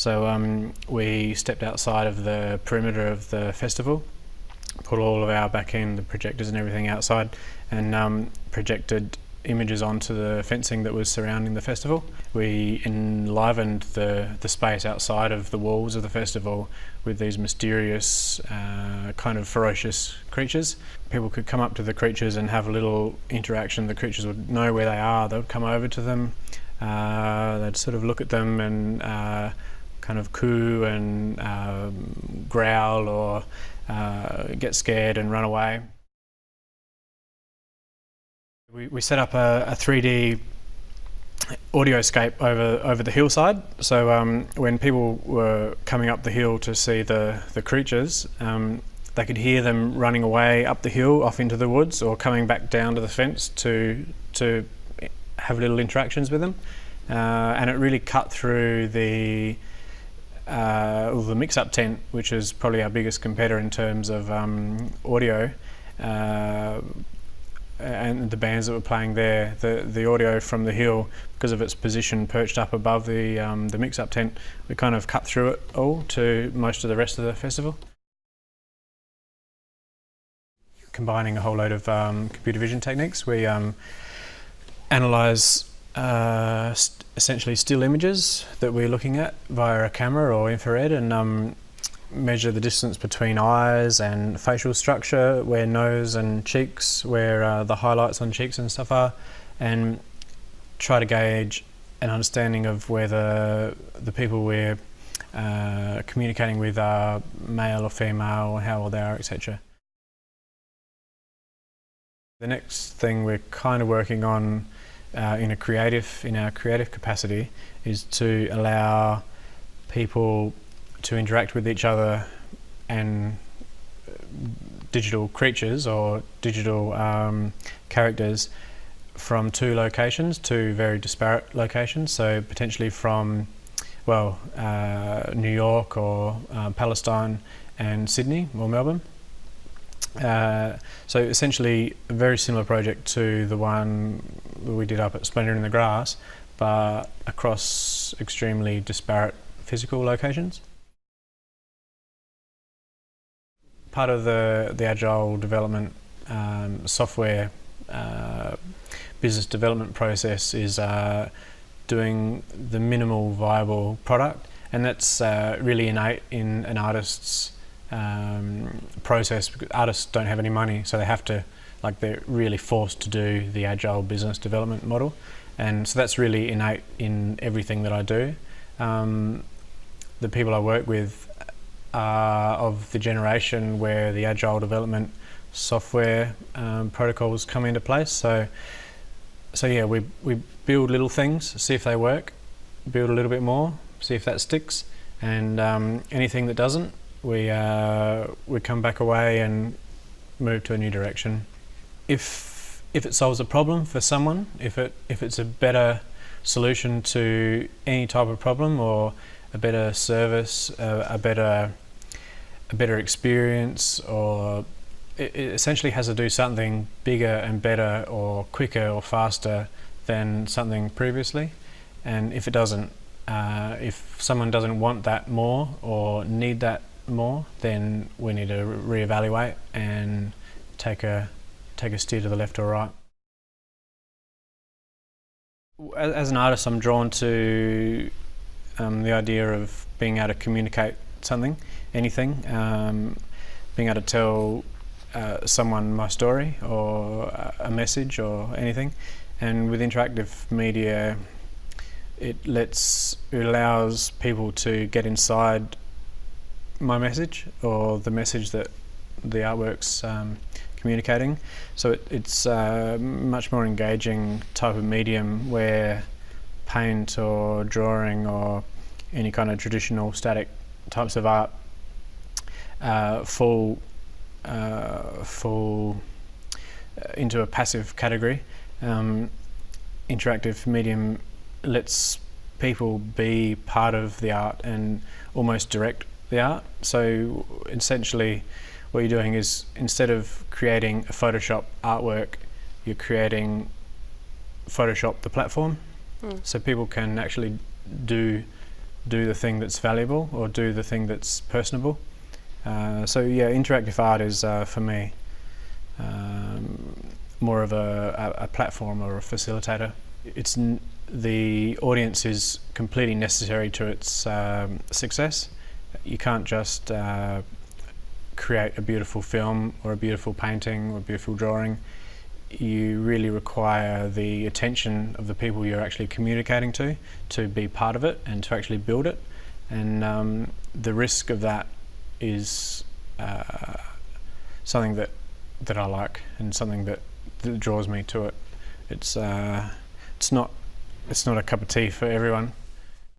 So we stepped outside of the perimeter of the festival, put all of our back end, the projectors and everything outside, and projected images onto the fencing that was surrounding the festival. We enlivened the space outside of the walls of the festival with these mysterious, kind of ferocious creatures. People could come up to the creatures and have a little interaction. The creatures would know where they are, they would come over to them, they'd sort of look at them and kind of coo and growl or get scared and run away. We set up a 3D audioscape over the hillside, so when people were coming up the hill to see the creatures, they could hear them running away up the hill off into the woods or coming back down to the fence to have little interactions with them, and it really cut through the mix-up tent, which is probably our biggest competitor in terms of audio, and the bands that were playing there. The audio from the hill, because of its position perched up above the mix-up tent, we kind of cut through it all to most of the rest of the festival. Combining a whole load of computer vision techniques, we analyse essentially still images that we're looking at via a camera or infrared, and measure the distance between eyes and facial structure, where nose and cheeks, where the highlights on cheeks and stuff are, and try to gauge an understanding of whether the people we're communicating with are male or female, or how old they are, etc. The next thing we're kind of working on in our creative capacity is to allow people to interact with each other and digital creatures or digital characters from two very disparate locations. So potentially from, New York or Palestine and Sydney or Melbourne. So essentially a very similar project to the one we did up at Splendour in the Grass, but across extremely disparate physical locations. Part of the agile development software business development process is doing the minimal viable product, and that's really innate in an artist's process, because artists don't have any money, so they have to, they're really forced to do the agile business development model, and so that's really innate in everything that I do. The people I work with are of the generation where the agile development software protocols come into place. So yeah, we build little things, see if they work, build a little bit more, see if that sticks, and anything that doesn't, we come back away and move to a new direction. If it solves a problem for someone, if it's a better solution to any type of problem, or a better service, a better experience, or it essentially has to do something bigger and better or quicker or faster than something previously. And if it doesn't, if someone doesn't want that more or need that more, then we need to reevaluate and take a steer to the left or right. As an artist, I'm drawn to the idea of being able to communicate something, anything, being able to tell someone my story or a message or anything. And with interactive media, it allows people to get inside my message or the message that the artwork's communicating. So it's a much more engaging type of medium, where paint or drawing or any kind of traditional static types of art fall into a passive category. Interactive medium lets people be part of the art and almost direct the art. So essentially what you're doing is, instead of creating a Photoshop artwork, you're creating Photoshop the platform. So people can actually do do the thing that's valuable or do the thing that's personable. So yeah, interactive art is for me more of a platform or a facilitator. The audience is completely necessary to its success. You can't just create a beautiful film or a beautiful painting or a beautiful drawing. You really require the attention of the people you're actually communicating to be part of it and to actually build it. And the risk of that is something that I like and something that draws me to it. It's not a cup of tea for everyone.